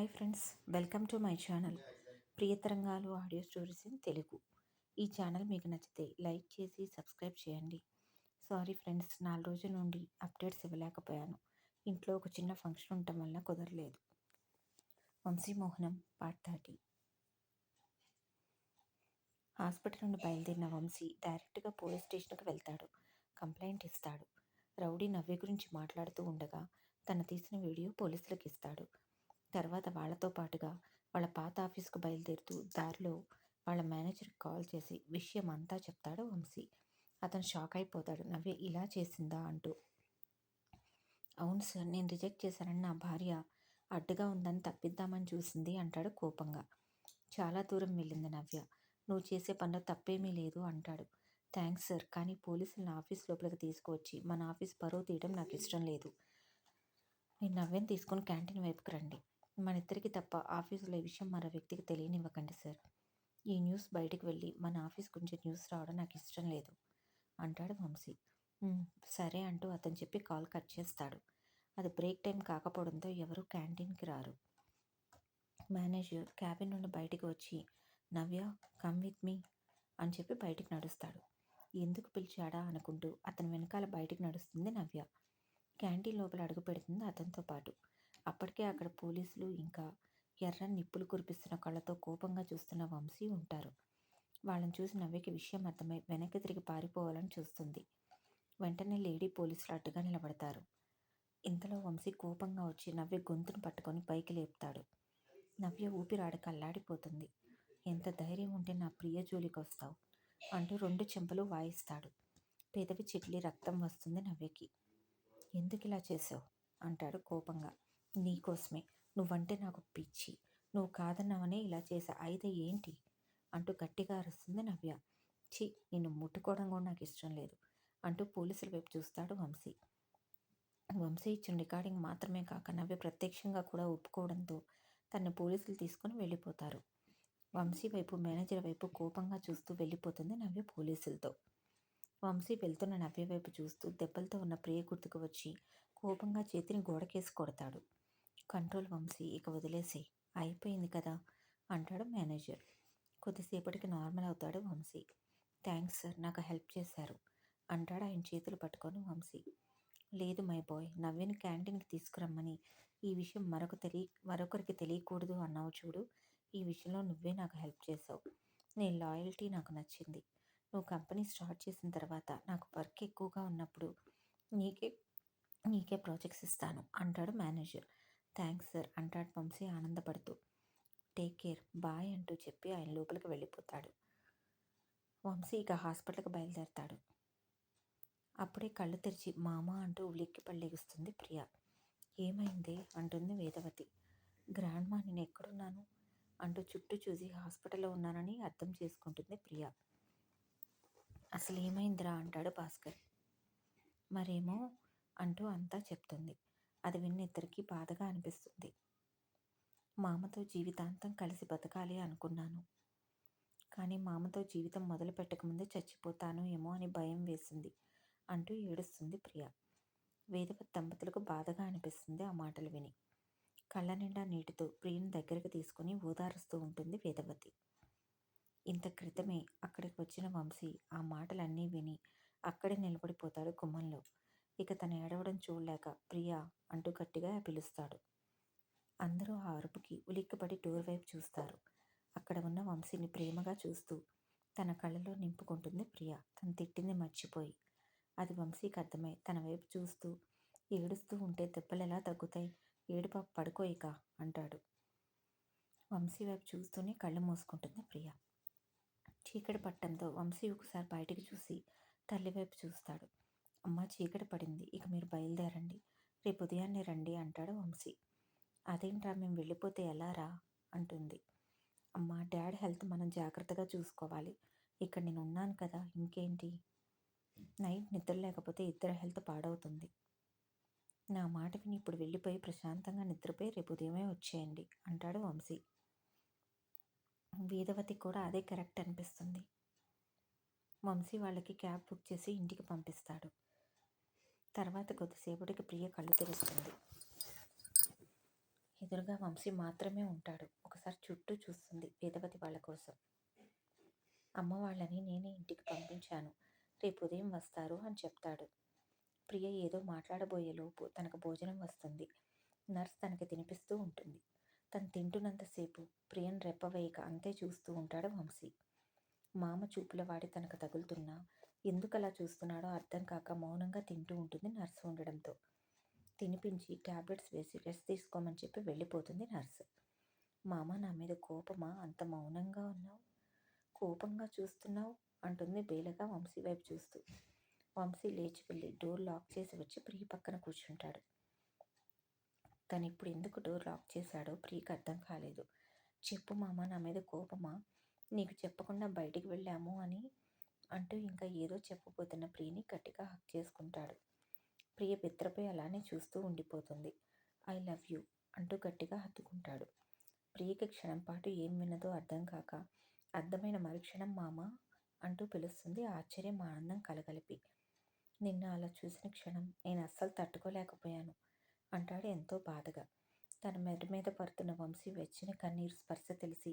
Hi friends, welcome to my channel Priyatarangalu audio stories in Telugu. ఈ channel మీకు నచ్చితే like చేసి సబ్స్క్రైబ్ చేయండి. సారీ ఫ్రెండ్స్, 4 రోజుల నుండి అప్డేట్స్ ఇవ్వలేకపోయాను. ఇంట్లో ఒక చిన్న ఫంక్షన్ ఉండటం వల్ల కుదరలేదు. వంశీమోహనం పార్ట్ 30. హాస్పిటల్ నుండి బయలుదేరిన వంశీ డైరెక్ట్గా పోలీస్ స్టేషన్కి వెళ్తాడు. కంప్లైంట్ ఇస్తాడు. రౌడీ నవ్య గురించి మాట్లాడుతూ ఉండగా తను తీసిన వీడియో పోలీసులకు ఇస్తాడు. తర్వాత వాళ్ళతో పాటుగా వాళ్ళ పాత ఆఫీస్కు బయలుదేరుతూ దారిలో వాళ్ళ మేనేజర్కి కాల్ చేసి విషయం అంతా చెప్తాడు వంశీ. అతను షాక్ అయిపోతాడు. నవ్య ఇలా చేసిందా అంటూ. అవును సార్, నేను రిజెక్ట్ చేశానని నా భార్య అడ్డుగా ఉందని తప్పిద్దామని చూసింది అంటాడు కోపంగా. చాలా దూరం వెళ్ళింది నవ్య. నువ్వు చేసే పనిలో తప్పేమీ లేదు అంటాడు. థ్యాంక్స్ సార్, కానీ పోలీసులు నా ఆఫీస్ లోపలికి తీసుకువచ్చి మన ఆఫీస్ పరువు తీయడం నాకు ఇష్టం లేదు. నేను నవ్యని తీసుకొని క్యాంటీన్ వైపుకి రండి. మన ఇద్దరికి తప్ప ఆఫీసులో ఈ విషయం మరో వ్యక్తికి తెలియనివ్వకండి సార్. ఈ న్యూస్ బయటికి వెళ్ళి మన ఆఫీస్ గురించి న్యూస్ రావడం నాకు ఇష్టం లేదు అంటాడు వంశీ. సరే అంటూ అతను చెప్పి కాల్ కట్ చేస్తాడు. అది బ్రేక్ టైం కాకపోవడంతో ఎవరూ క్యాంటీన్కి రారు. మేనేజర్ క్యాబిన్ నుండి బయటికి వచ్చి నవ్య కమ్ విత్ మీ అని చెప్పి బయటికి నడుస్తాడు. ఎందుకు పిలిచాడా అనుకుంటూ అతని వెనకాల బయటికి నడుస్తుంది నవ్య. క్యాంటీన్ లోపల అడుగు పెడుతుంది అతనితో పాటు. అప్పటికే అక్కడ పోలీసులు ఇంకా ఎర్రని నిప్పులు కురిపిస్తున్న కళ్ళతో కోపంగా చూస్తున్న వంశీ ఉంటారు. వాళ్ళని చూసి నవ్యకి విషయం అర్థమై వెనక్కి తిరిగి పారిపోవాలని చూస్తుంది. వెంటనే లేడీ పోలీసులు అడ్డుగా నిలబడతారు. ఇంతలో వంశీ కోపంగా వచ్చి నవ్య గొంతును పట్టుకొని పైకి లేపుతాడు. నవ్య ఊపిరాడక అల్లాడిపోతుంది. ఎంత ధైర్యం ఉంటే నా ప్రియ జోలికి వస్తావు అంటూ 2 చెంపలు వాయిస్తాడు. పెదవి చిట్లి రక్తం వస్తుంది నవ్యకి. ఎందుకు ఇలా చేసావు అంటాడు కోపంగా. నీకోసమే, నువ్వంటే నాకు పిచ్చి, నువ్వు కాదన్నావనే ఇలా చేసా, అయితే ఏంటి అంటూ గట్టిగా అరుస్తుంది నవ్య. ఛీ, నిన్ను ముట్టుకోవడం కూడా నాకు ఇష్టం లేదు అంటూ పోలీసుల వైపు చూస్తాడు వంశీ. వంశీ ఇచ్చిన రికార్డింగ్ మాత్రమే కాక నవ్య ప్రత్యక్షంగా కూడా ఒప్పుకోవడంతో తనని పోలీసులు తీసుకుని వెళ్ళిపోతారు. వంశీ వైపు మేనేజర్ వైపు కోపంగా చూస్తూ వెళ్ళిపోతుంది నవ్య పోలీసులతో. వంశీ వెళ్తున్న నవ్య వైపు చూస్తూ దెబ్బలతో ఉన్న ప్రియ గుర్తుకు వచ్చి కోపంగా చేతిని గోడకేసి కొడతాడు. కంట్రోల్ వంశీ, ఇక వదిలేసి అయిపోయింది కదా అంటాడు మేనేజర్. కొద్దిసేపటికి నార్మల్ అవుతాడు వంశీ. థ్యాంక్స్ సార్, నాకు హెల్ప్ చేశారు అంటాడు ఆయన చేతులు పట్టుకొని వంశీ. లేదు మై బాయ్, నవ్యని క్యాంటీన్కి తీసుకురమ్మని ఈ విషయం మరొకరికి తెలియకూడదు అన్నావు చూడు. ఈ విషయంలో నువ్వే నాకు హెల్ప్ చేసావు. నీ లాయల్టీ నాకు నచ్చింది. నువ్వు కంపెనీ స్టార్ట్ చేసిన తర్వాత నాకు వర్క్ ఎక్కువగా ఉన్నప్పుడు నీకే ప్రాజెక్ట్స్ ఇస్తాను అంటాడు మేనేజర్. థ్యాంక్స్ సార్ అంటాడు వంశీ ఆనందపడుతూ. టేక్ కేర్, బాయ్ అంటూ చెప్పి ఆయన లోపలికి వెళ్ళిపోతాడు. వంశీ ఇక హాస్పిటల్కి బయలుదేరతాడు. అప్పుడే కళ్ళు తెరిచి మామ అంటూ ఉలిక్కి పళ్ళెగుస్తుంది ప్రియ. ఏమైంది అంటుంది వేదవతి. గ్రాండ్మా, నేను ఎక్కడున్నాను అంటూ చుట్టూ చూసి హాస్పిటల్లో ఉన్నానని అర్థం చేసుకుంటుంది ప్రియ. అసలు ఏమైందిరా అంటాడు భాస్కర్. మరేమో అంటూ అంతా చెప్తుంది. అది విన్న ఇద్దరికీ బాధగా అనిపిస్తుంది. మామతో జీవితాంతం కలిసి బతకాలి అనుకున్నాను, కానీ మామతో జీవితం మొదలు పెట్టకముందే చచ్చిపోతాను ఏమో అని భయం వేసింది అంటూ ఏడుస్తుంది ప్రియ. వేదవతి దంపతులకు బాధగా అనిపిస్తుంది ఆ మాటలు విని. కళ్ళ నిండా నీటితో ప్రియను దగ్గరికి తీసుకుని ఓదారుస్తూ ఉంటుంది వేదవతి. ఇంత క్రితమే అక్కడికి వచ్చిన వంశీ ఆ మాటలన్నీ విని అక్కడే నిలబడిపోతాడు గుమ్మంలో. ఇక తను ఏడవడం చూడలేక ప్రియా అంటూ గట్టిగా పిలుస్తాడు. అందరూ ఆ అరుపుకి ఉలిక్కిపడి డోర్ వైపు చూస్తారు. అక్కడ ఉన్న వంశీని ప్రేమగా చూస్తూ తన కళ్ళలో నింపుకుంటుంది ప్రియ, తను తిట్టింది మర్చిపోయి. అది వంశీకి అర్థమై తన వైపు చూస్తూ ఏడుస్తూ ఉంటే దెబ్బలు ఎలా తగ్గుతాయి, ఏడుపాప పడుకో ఇక అంటాడు. వంశీ వైపు చూస్తూనే కళ్ళు మూసుకుంటుంది ప్రియ. చీకటి పట్టడంతో వంశీ ఒకసారి బయటికి చూసి తల్లి వైపు చూస్తాడు. అమ్మ, చీకటి పడింది, ఇక మీరు బయలుదేరండి, రేపు ఉదయాన్నే రండి అంటాడు వంశీ. అదేంట్రా, మేము వెళ్ళిపోతే ఎలా రా అంటుంది. అమ్మ, డాడ్ హెల్త్ మనం జాగ్రత్తగా చూసుకోవాలి, ఇక్కడ నేను ఉన్నాను కదా, ఇంకేంటి. నైట్ నిద్ర లేకపోతే ఇద్దరి హెల్త్ పాడవుతుంది. నా మాట విని ఇప్పుడు వెళ్ళిపోయి ప్రశాంతంగా నిద్రపోయి రేపు ఉదయమే వచ్చేయండి అంటాడు వంశీ. వేదవతి కూడా అదే కరెక్ట్ అనిపిస్తుంది. వంశీ వాళ్ళకి క్యాబ్ బుక్ చేసి ఇంటికి పంపిస్తాడు. తర్వాత కొద్దిసేపటికి ప్రియ కళ్ళు తెరుస్తుంది. ఎదురుగా వంశీ మాత్రమే ఉంటాడు. ఒకసారి చుట్టూ చూస్తుంది వేదవతి వాళ్ళ కోసం. అమ్మ వాళ్ళని నేనే ఇంటికి పంపించాను, రేపు ఉదయం వస్తారు అని చెప్తాడు. ప్రియ ఏదో మాట్లాడబోయేలోపు తనకు భోజనం వస్తుంది. నర్స్ తనకి తినిపిస్తూ ఉంటుంది. తను తింటున్నంతసేపు ప్రియను రెప్పవేయక అంతే చూస్తూ ఉంటాడు వంశీ. మామ చూపుల వాడి తనకు తగులుతున్నా ఎందుకలా చూస్తున్నాడో అర్థం కాక మౌనంగా తింటూ ఉంటుంది నర్సు ఉండడంతో. తినిపించి టాబ్లెట్స్ వేసి రెస్ట్ తీసుకోమని చెప్పి వెళ్ళిపోతుంది నర్సు. మామ, నా మీద కోపమా? అంత మౌనంగా ఉన్నావు, కోపంగా చూస్తున్నావు అంటుంది బేలగా వంశీ వైపు చూస్తూ. వంశీ లేచి వెళ్ళి డోర్ లాక్ చేసి వచ్చి ప్రియ పక్కన కూర్చుంటాడు. తను ఇప్పుడు ఎందుకు డోర్ లాక్ చేశాడో ప్రియకి అర్థం కాలేదు. చెప్పు మామ, నా మీద కోపమా? నీకు చెప్పకుండా బయటికి వెళ్ళాము అని అంటూ ఇంకా ఏదో చెప్పబోతున్న ప్రియని గట్టిగా హక్ చేసుకుంటాడు. ప్రియ బిత్తరపై అలానే చూస్తూ ఉండిపోతుంది. ఐ లవ్ యూ అంటూ గట్టిగా హత్తుకుంటాడు. ప్రియకి క్షణం పాటు ఏం విన్నదో అర్థం కాక అర్థమైన మరుక్షణం మామ అంటూ పిలుస్తుంది, ఆశ్చర్యం ఆనందం కలగలిపి. నిన్ను అలా చూసిన క్షణం నేను అస్సలు తట్టుకోలేకపోయాను అంటాడు ఎంతో బాధగా. తన మెడ మీద పడుతున్న వంశీ వెచ్చిన కన్నీరు స్పర్శ తెలిసి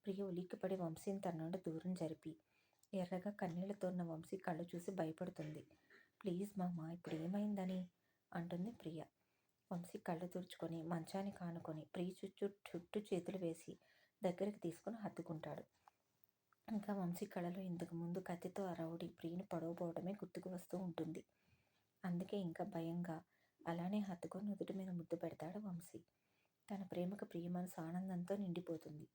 ప్రియ ఉలిక్కిపడి వంశీని తన నుండి దూరం జరిపి ఎర్రగా కన్నీళ్లతో ఉన్న వంశీ కళ్ళు చూసి భయపడుతుంది. ప్లీజ్ మామ, ఇప్పుడు ఏమైందని అంటుంది ప్రియ. వంశీ కళ్ళు తుడుచుకొని మంచానికి ఆనుకొని ప్రియ చుట్టూ చేతులు వేసి దగ్గరికి తీసుకుని హత్తుకుంటాడు. ఇంకా వంశీ కళలో ఇంతకు ముందు కత్తితో ఆ రౌడీ ప్రియను పొడవబోవడమే గుర్తుకు వస్తూ ఉంటుంది. అందుకే ఇంకా భయంగా అలానే హత్తుకొని నుదుటి మీద ముద్దు పెడతాడు వంశీ. తన ప్రేమకు ప్రియ మనసు ఆనందంతో నిండిపోతుంది.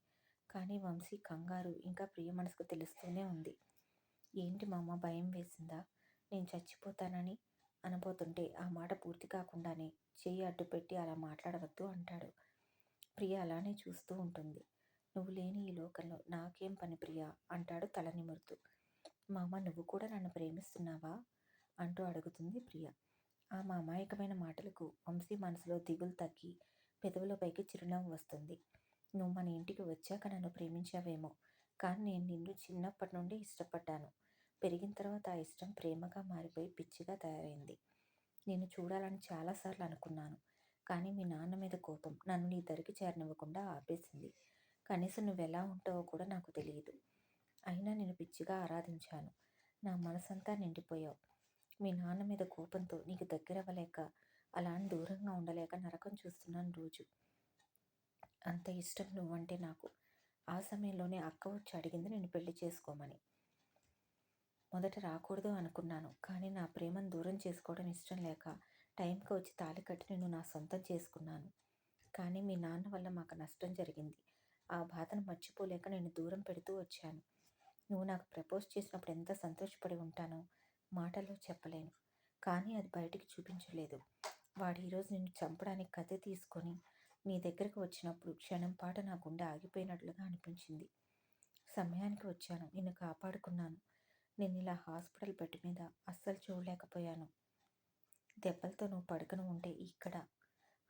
కానీ వంశీ కంగారు ఇంకా ప్రియ మనసుకు తెలుస్తూనే ఉంది. ఏంటి మామ, భయం వేసిందా? నేను చచ్చిపోతానని అనబోతుంటే ఆ మాట పూర్తి కాకుండానే చెయ్యి అడ్డుపెట్టి అలా మాట్లాడవద్దు అంటాడు. ప్రియ అలానే చూస్తూ ఉంటుంది. నువ్వు లేని ఈ లోకంలో నాకేం పని ప్రియా అంటాడు తల నిమురుతూ. మామ, నువ్వు కూడా నన్ను ప్రేమిస్తున్నావా అంటూ అడుగుతుంది ప్రియ. ఆ అమాయకమైన మాటలకు వంశీ మనసులో దిగులు తగ్గి పెదవులపైకి చిరునవ్వు వస్తుంది. నువ్వు మన ఇంటికి వచ్చాక నన్ను ప్రేమించావేమో, కానీ నేను నిన్ను చిన్నప్పటి నుండి ఇష్టపడ్డాను. పెరిగిన తర్వాత ఆ ఇష్టం ప్రేమగా మారిపోయి పిచ్చిగా తయారైంది. నిన్ను చూడాలని చాలాసార్లు అనుకున్నాను, కానీ మీ నాన్న మీద కోపం నన్ను నీ దరికి చేరనివ్వకుండా ఆపేసింది. కనీసం నువ్వెలా ఉంటావో కూడా నాకు తెలియదు. అయినా నేను పిచ్చిగా ఆరాధించాను. నా మనసంతా నిండిపోయావు. మీ నాన్న మీద కోపంతో నీకు దగ్గరవ్వలేక అలా దూరంగా ఉండలేక నరకం చూస్తున్నాను రోజు. అంత ఇష్టం నువ్వంటే నాకు. ఆ సమయంలోనే అక్క వచ్చి అడిగింది నేను పెళ్లి చేసుకోమని. మొదట రాకూడదు అనుకున్నాను, కానీ నా ప్రేమను దూరం చేసుకోవడం ఇష్టం లేక టైంకి వచ్చి తాళి కట్టి నేను నా సొంతం చేసుకున్నాను. కానీ మీ నాన్న వల్ల మాకు నష్టం జరిగింది. ఆ బాధను మర్చిపోలేక నేను దూరం పెడుతూ వచ్చాను. నువ్వు నాకు ప్రపోజ్ చేసినప్పుడు ఎంత సంతోషపడి ఉంటానో మాటల్లో చెప్పలేను, కానీ అది బయటికి చూపించలేదు. వాడు ఈరోజు నిన్ను చంపడానికి కత్తి తీసుకొని నీ దగ్గరకు వచ్చినప్పుడు క్షణం పాటు నా గుండె ఆగిపోయినట్లుగా అనిపించింది. సమయానికి వచ్చాను, నిన్ను కాపాడుకున్నాను. నేను ఇలా హాస్పిటల్ బెడ్ మీద అస్సలు చూడలేకపోయాను. దెబ్బలతో నువ్వు పడుకుని ఉంటే ఇక్కడ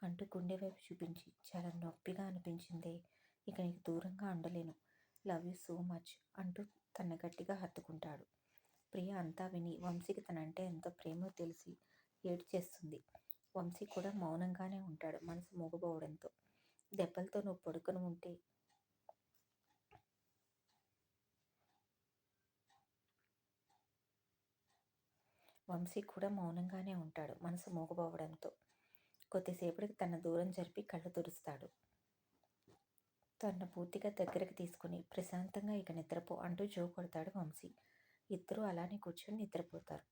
అంటూ గుండె వైపు చూపించి, చాలా నొప్పిగా అనిపించిందే, ఇక నీకు దూరంగా ఉండలేను. లవ్ యూ సో మచ్ అంటూ తన గట్టిగా హత్తుకుంటాడు. ప్రియ అంతా విని వంశీకి తనంటే ఎంతో ప్రేమో తెలిసి ఏడ్చేస్తుంది. వంశీ కూడా మౌనంగానే ఉంటాడు, మనసు మూగబోవడంతో. దెబ్బలతో నువ్వు పడుకుని ఉంటే వంశీ కూడా మౌనంగానే ఉంటాడు, మనసు మూగబోవడంతో. కొద్దిసేపటికి తన దూరం జరిపి కళ్ళు తుడుస్తాడు. తనను పూర్తిగా దగ్గరికి తీసుకుని ప్రశాంతంగా ఇక నిద్రపో అంటూ జో కొడతాడు వంశీ. ఇద్దరూ అలానే కూర్చొని నిద్రపోతారు.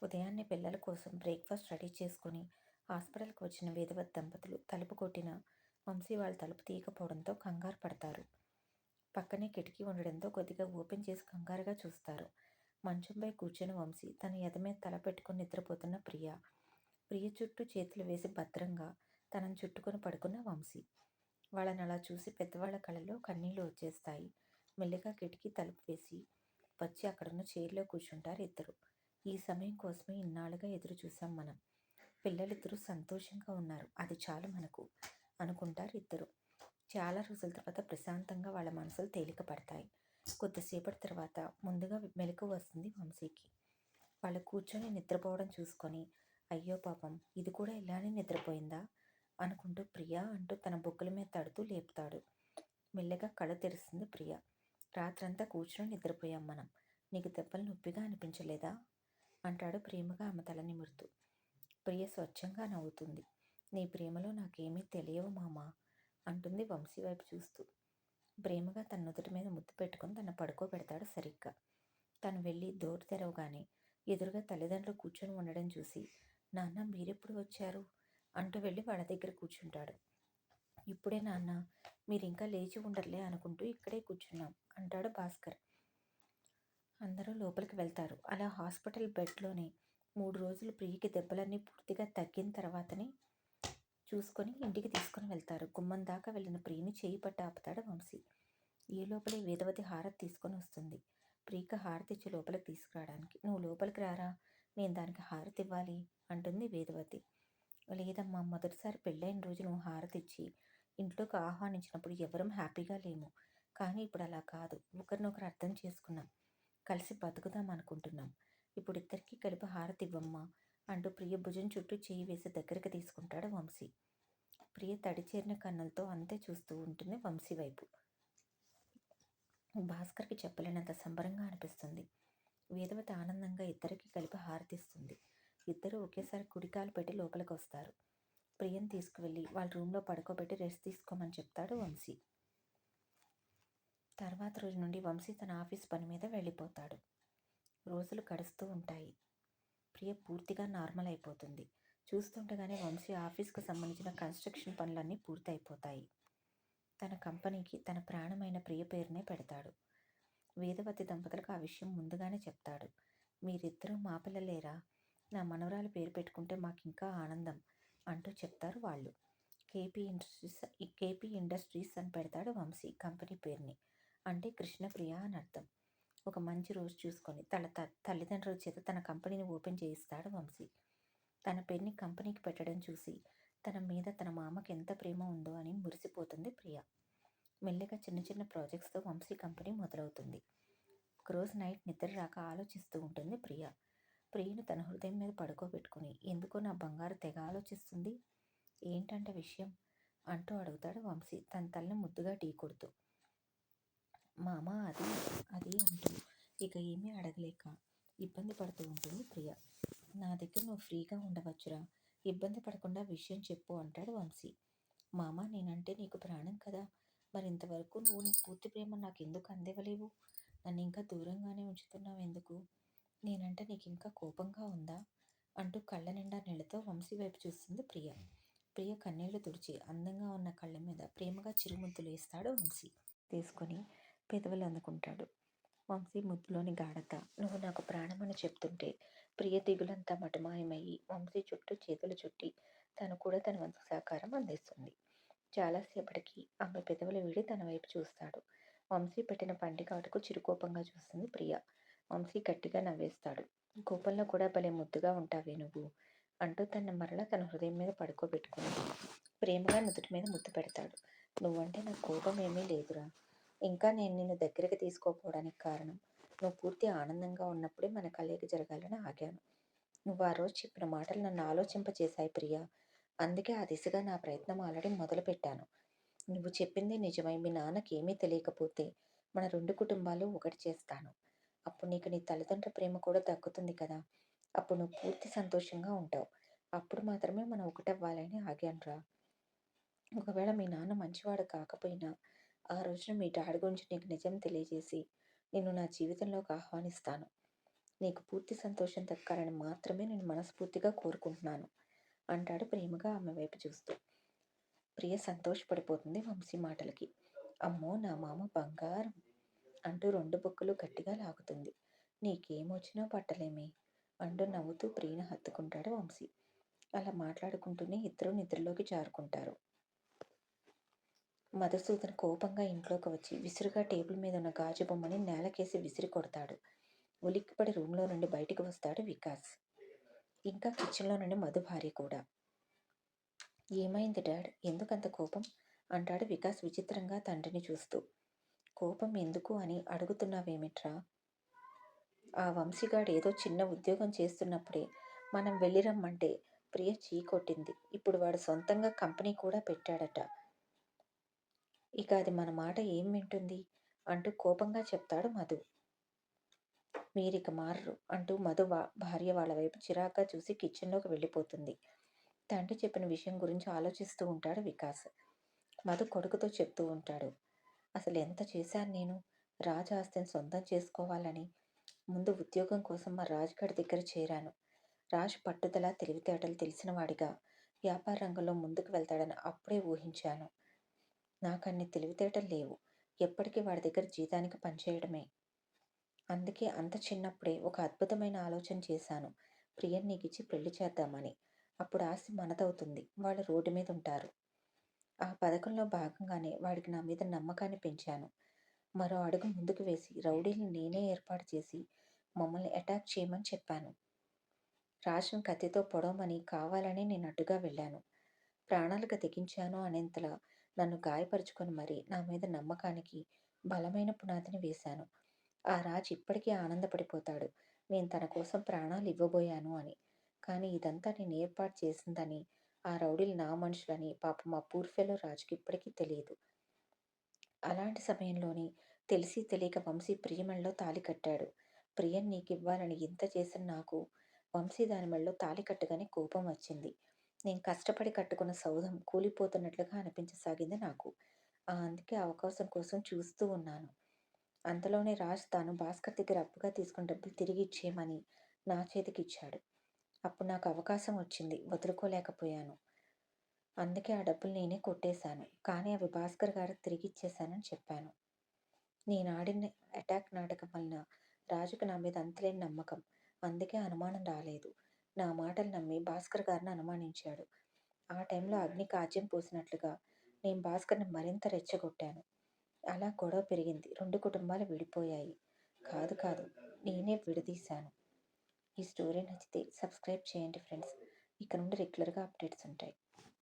ఉదయాన్నే పిల్లల కోసం బ్రేక్ఫాస్ట్ రెడీ చేసుకుని హాస్పిటల్కి వచ్చిన వేదవత్ దంపతులు తలుపు కొట్టిన వంశీ వాళ్ళ తలుపు తీయకపోవడంతో కంగారు పడతారు. పక్కనే కిటికీ ఉండడంతో కొద్దిగా ఓపెన్ చేసి కంగారుగా చూస్తారు. మంచంపై కూర్చొని వంశీ తన ఎద మీద తల పెట్టుకుని నిద్రపోతున్న ప్రియ చుట్టూ చేతులు వేసి భద్రంగా తనను చుట్టుకొని పడుకున్న వంశీ. వాళ్ళని అలా చూసి పెద్దవాళ్ల కళ్ళలో కన్నీళ్లు వచ్చేస్తాయి. మెల్లిగా కిటికీ తలుపు వేసి వచ్చి అక్కడున్న చైర్లో కూర్చుంటారు ఇద్దరు. ఈ సమయం కోసమే ఇన్నాళ్ళుగా ఎదురు చూసాం మనం. పిల్లలిద్దరూ సంతోషంగా ఉన్నారు, అది చాలు మనకు అనుకుంటారు ఇద్దరు. చాలా రోజుల తర్వాత ప్రశాంతంగా వాళ్ళ మనసులు తేలిక పడతాయి. కొద్దిసేపటి తర్వాత ముందుగా మెలకు వస్తుంది వంశీకి. వాళ్ళు కూర్చొని నిద్రపోవడం చూసుకొని అయ్యో పాపం, ఇది కూడా ఇలానే నిద్రపోయిందా అనుకుంటూ ప్రియా అంటూ తన బొగ్గల మీద తడుతూ లేపుతాడు. మెల్లగా కళ్ళు తెరుస్తుంది ప్రియ. రాత్రంతా కూర్చుని నిద్రపోయాం మనం. నీకు దెబ్బలు నొప్పిగా అనిపించలేదా అంటాడు ప్రేమగా ఆమె తల నిమురుతూ. ప్రియ స్వచ్ఛంగా నవ్వుతుంది. నీ ప్రేమలో నాకేమీ తెలియవు మామా అంటుంది వంశీ వైపు చూస్తూ. ప్రేమగా తన నుదుటి మీద ముద్దు పెట్టుకుని తన పడుకోబెడతాడు సరిగ్గా. తను వెళ్ళి డోర్ తెరవగానే ఎదురుగా తల్లిదండ్రులు కూర్చొని ఉండడం చూసి, నాన్న మీరెప్పుడు వచ్చారు అంటూ వెళ్ళి వాళ్ళ దగ్గర కూర్చుంటాడు. ఇప్పుడే నాన్న, మీరింకా లేచి ఉండర్లే అనుకుంటూ ఇక్కడే కూర్చున్నాం అంటాడు భాస్కర్. అందరూ లోపలికి వెళ్తారు. అలా హాస్పిటల్ బెడ్లోనే 3 రోజులు ప్రియకి దెబ్బలన్నీ పూర్తిగా తగ్గిన తర్వాతనే చూసుకొని ఇంటికి తీసుకొని వెళ్తారు. గుమ్మం దాకా వెళ్ళిన ప్రియని చేయి పట్టి ఆపుతాడు వంశీ. ఈ లోపలే వేదవతి హారతి తీసుకొని వస్తుంది. ప్రియకి హారతి ఇచ్చి లోపలికి తీసుకురావడానికి. నువ్వు లోపలికి రారా, నేను దానికి హారతి ఇవ్వాలి అంటుంది వేదవతి. లేదమ్మా, మొదటిసారి పెళ్ళైన రోజు నువ్వు హారతి ఇచ్చి ఇంట్లోకి ఆహ్వానించినప్పుడు ఎవరం హ్యాపీగా లేము. కానీ ఇప్పుడు అలా కాదు. ఒకరినొకరు అర్థం చేసుకున్నాం, కలిసి బతుకుదాం అనుకుంటున్నాం. ఇప్పుడు ఇద్దరికీ కలిపి హారతి ఇవ్వమ్మా అంటూ ప్రియ భుజం చుట్టూ చేయి వేసి దగ్గరికి తీసుకుంటాడు వంశీ. ప్రియ తడిచేరిన కన్నులతో అంతే చూస్తూ ఉంటుంది వంశీ వైపు. భాస్కర్కి చెప్పలేనంత సంబరంగా అనిపిస్తుంది. వేదవతి ఆనందంగా ఇద్దరికి కలిపి హారతిస్తుంది. ఇద్దరూ ఒకేసారి కుడికాలు పెట్టి లోపలికి వస్తారు. ప్రియని తీసుకువెళ్ళి వాళ్ళ రూమ్లో పడుకోబెట్టి రెస్ట్ తీసుకోమని చెప్తాడు వంశీ. తర్వాత రోజు నుండి వంశీ తన ఆఫీస్ పని మీద వెళ్ళిపోతాడు. రోజులు గడుస్తూ ఉంటాయి. ప్రియ పూర్తిగా నార్మల్ అయిపోతుంది. చూస్తుండగానే వంశీ ఆఫీస్కు సంబంధించిన కన్స్ట్రక్షన్ పనులన్నీ పూర్తయిపోతాయి. తన కంపెనీకి తన ప్రాణమైన ప్రియ పేరునే పెడతాడు. వేదవతి దంపతులకు ఆ విషయం ముందుగానే చెప్తాడు. మీరిద్దరూ మా పిల్లలేరా, నా మనవరాలు పేరు పెట్టుకుంటే మాకింకా ఆనందం అంటూ చెప్తారు వాళ్ళు. కేపీ ఇండస్ట్రీస్ అని పెడతాడు వంశీ కంపెనీ పేరుని. అంటే కృష్ణప్రియ అని అర్థం. ఒక మంచి రోజు చూసుకొని తల్లిదండ్రుల చేత తన కంపెనీని ఓపెన్ చేయిస్తాడు వంశీ. తన పేరుని కంపెనీకి పెట్టడం చూసి తన మీద తన మామకి ఎంత ప్రేమ ఉందో అని మురిసిపోతుంది ప్రియ. మెల్లగా చిన్న చిన్న ప్రాజెక్ట్స్తో వంశీ కంపెనీ మొదలవుతుంది. ఒకరోజు నైట్ నిద్ర రాక ఆలోచిస్తూ ఉంటుంది ప్రియ. ప్రియను తన హృదయం మీద పడుకోబెట్టుకుని ఎందుకో నా బంగారు తెగ ఆలోచిస్తుంది, ఏంటంటే విషయం అంటూ అడుగుతాడు వంశీ తన తల్లిని ముద్దుగా ఢీ కొడుతూ. మామ అది అది అంటూ ఇక ఏమీ అడగలేక ఇబ్బంది పడుతూ ఉంటుంది ప్రియ. నా దగ్గర నువ్వు ఫ్రీగా ఉండవచ్చురా, ఇబ్బంది పడకుండా విషయం చెప్పు అంటాడు వంశీ. మామ, నేనంటే నీకు ప్రాణం కదా, మరి ఇంతవరకు నువ్వు నీ పూర్తి ప్రేమ నాకు ఎందుకు అందివ్వలేవు? నన్ను ఇంకా దూరంగానే ఉంచుతున్నావు ఎందుకు? నేనంటే నీకు ఇంకా కోపంగా ఉందా అంటూ కళ్ళ నిండా నీళ్లతో వంశీ వైపు చూస్తుంది ప్రియ. ప్రియ కన్నీళ్లు తుడిచి అందంగా ఉన్న కళ్ళ మీద ప్రేమగా చిరుముద్దులు వేస్తాడు వంశీ. తీసుకొని పెదవులు అందుకుంటాడు. వంశీ ముద్దులోని గాఢత, నువ్వు నాకు ప్రాణమని చెప్తుంటే ప్రియ దిగులంతా మటుమాయమయ్యి వంశీ చుట్టూ చేతులు చుట్టి తను కూడా తన వంతు సహకారం అందిస్తుంది. చాలాసేపటికి ఆమె పెదవులు వీడి తన వైపు చూస్తాడు. వంశీ పెట్టిన పంటికాటుకు చిరుకోపంగా చూస్తుంది ప్రియ. వంశీ గట్టిగా నవ్వేస్తాడు. కోపంలో కూడా భలే ముద్దుగా ఉంటావే నువ్వు అంటూ మరలా తన హృదయం మీద పడుకోబెట్టుకుని ప్రేమగా నుదుటి మీద ముద్దు పెడతాడు. నువ్వంటే నాకు కోపం ఏమీ లేదురా, ఇంకా నేను నిన్ను దగ్గరికి తీసుకోపోవడానికి కారణం నువ్వు పూర్తి ఆనందంగా ఉన్నప్పుడే మన కలయిక జరగాలని ఆగాను. నువ్వు ఆ రోజు చెప్పిన మాటలు నన్ను ఆలోచింపచేశాయి ప్రియా. అందుకే ఆ దిశగా నా ప్రయత్నం ఆల్రెడీ మొదలుపెట్టాను. నువ్వు చెప్పింది నిజమై మీ నాన్నకి ఏమీ తెలియకపోతే మన 2 కుటుంబాలు ఒకటి చేస్తాను. అప్పుడు నీకు నీ తల్లిదండ్రుల ప్రేమ కూడా దక్కుతుంది కదా. అప్పుడు నువ్వు పూర్తి సంతోషంగా ఉంటావు. అప్పుడు మాత్రమే మనం ఒకటవ్వాలని ఆగానురా. ఒకవేళ మీ నాన్న మంచివాడు కాకపోయినా ఆ రోజున మీ డాడీ గురించి నీకు నిజం తెలియజేసి నిన్ను నా జీవితంలోకి ఆహ్వానిస్తాను. నీకు పూర్తి సంతోషం దక్కాలని మాత్రమే నేను మనస్ఫూర్తిగా కోరుకుంటున్నాను అంటాడు ప్రేమగా ఆమె వైపు చూస్తూ. ప్రియ సంతోషపడిపోతుంది వంశీ మాటలకి. అమ్మో, నా మామ బంగారం అంటూ 2 బుక్కలు గట్టిగా లాగుతుంది. నీకేమొచ్చినా పట్టలేమే అంటూ నవ్వుతూ ప్రియను హత్తుకుంటాడు వంశీ. అలా మాట్లాడుకుంటూనే ఇద్దరూ నిద్రలోకి జారుకుంటారు. మధుసూదన్ కోపంగా ఇంట్లోకి వచ్చి విసురుగా టేబుల్ మీద ఉన్న గాజు బొమ్మని నేలకేసి విసిరి కొడతాడు. ఉలిక్కిపడి రూమ్లో నుండి బయటికి వస్తాడు వికాస్. ఇంకా కిచెన్లో నుండి మధు భార్య కూడా. ఏమైంది డాడ్, ఎందుకంత కోపం అంటాడు వికాస్ విచిత్రంగా తండ్రిని చూస్తూ. కోపం ఎందుకు అని అడుగుతున్నావేమిట్రా? ఆ వంశీగాడు ఏదో చిన్న ఉద్యోగం చేస్తున్నప్పుడే మనం వెళ్ళి రమ్మంటే ప్రియ చీకొట్టింది. ఇప్పుడు వాడు సొంతంగా కంపెనీ కూడా పెట్టాడట. ఇక అది మన మాట ఏం వింటుంది? అంటూ కోపంగా చెప్తాడు మధు. మీరిక మారరు అంటూ మధు భార్య వాళ్ళ వైపు చిరాగ్గా చూసి కిచెన్లోకి వెళ్ళిపోతుంది. తండ్రి చెప్పిన విషయం గురించి ఆలోచిస్తూ ఉంటాడు వికాస్. మధు కొడుకుతో చెప్తూ ఉంటాడు. అసలు ఎంత చేశాను నేను రాజు ఆస్తిని సొంతం చేసుకోవాలని. ముందు ఉద్యోగం కోసం మా రాజుగారి దగ్గర చేరాను. రాజు పట్టుదల తెలివితేటలు తెలిసిన వాడిగా వ్యాపార రంగంలో ముందుకు వెళ్తాడని అప్పుడే ఊహించాను. నాకన్ని తెలివితేటలు లేవు. ఎప్పటికీ వాడి దగ్గర జీతానికి పనిచేయడమే. అందుకే అంత చిన్నప్పుడే ఒక అద్భుతమైన ఆలోచన చేశాను. ప్రియని నీకిచ్చి పెళ్లి చేద్దామని. అప్పుడు ఆస్తి మనదవుతుంది. వాళ్ళు రోడ్డు మీద ఉంటారు. ఆ పథకంలో భాగంగానే వాడికి నా మీద నమ్మకాన్ని పెంచాను. మరో అడుగు ముందుకు వేసి రౌడీల్ని నేనే ఏర్పాటు చేసి మమ్మల్ని అటాక్ చేయమని చెప్పాను. రాజును కత్తితో పొడవమని కావాలని నేను అడ్డుగా వెళ్ళాను. ప్రాణాలకు తెగించాను అనేంతలా నన్ను గాయపరుచుకొని మరీ నా మీద నమ్మకానికి బలమైన పునాదిని వేశాను. ఆ రాజు ఇప్పటికీ ఆనందపడిపోతాడు నేను తన కోసం ప్రాణాలు ఇవ్వబోయాను అని. కానీ ఇదంతా నేను ఏర్పాటు చేసిందని, ఆ రౌడీలు నా మనుషులని పాపం ఆ పూర్ఫెలో రాజుకి ఇప్పటికీ తెలియదు. అలాంటి సమయంలోనే తెలిసి తెలియక వంశీ ప్రియ మెడలో తాళి కట్టాడు. ప్రియని నీకివ్వాలని ఇంత చేసిన నాకు వంశీ దాని మెడలో తాళి కట్టగానే కోపం వచ్చింది. నేను కష్టపడి కట్టుకున్న సౌధం కూలిపోతున్నట్లుగా అనిపించసాగింది నాకు. అందుకే అవకాశం కోసం చూస్తూ ఉన్నాను. అంతలోనే రాజ్ తాను భాస్కర్ దగ్గర అప్పుగా తీసుకున్న డబ్బులు తిరిగి ఇచ్చేయమని నా చేతికిచ్చాడు. అప్పుడు నాకు అవకాశం వచ్చింది. వదులుకోలేకపోయాను. అందుకే ఆ డబ్బులు నేనే కొట్టేశాను. కానీ అవి భాస్కర్ గారికి తిరిగి ఇచ్చేశానని చెప్పాను. నేను ఆడిన అటాక్ నాటకం వలన రాజుకు నా మీద అంతులేని నమ్మకం. అందుకే అనుమానం రాలేదు. నా మాటలు నమ్మి భాస్కర్ గారిని అనుమానించాడు. ఆ టైంలో అగ్నికి ఆజ్యం పోసినట్లుగా నేను భాస్కర్ని మరింత రెచ్చగొట్టాను. అలా గొడవ పెరిగింది. 2 కుటుంబాలు విడిపోయాయి. కాదు కాదు నేనే విడదీశాను. ఈ స్టోరీ నచ్చితే సబ్స్క్రైబ్ చేయండి ఫ్రెండ్స్. ఇక నుండి రెగ్యులర్‌గా అప్డేట్స్ ఉంటాయి.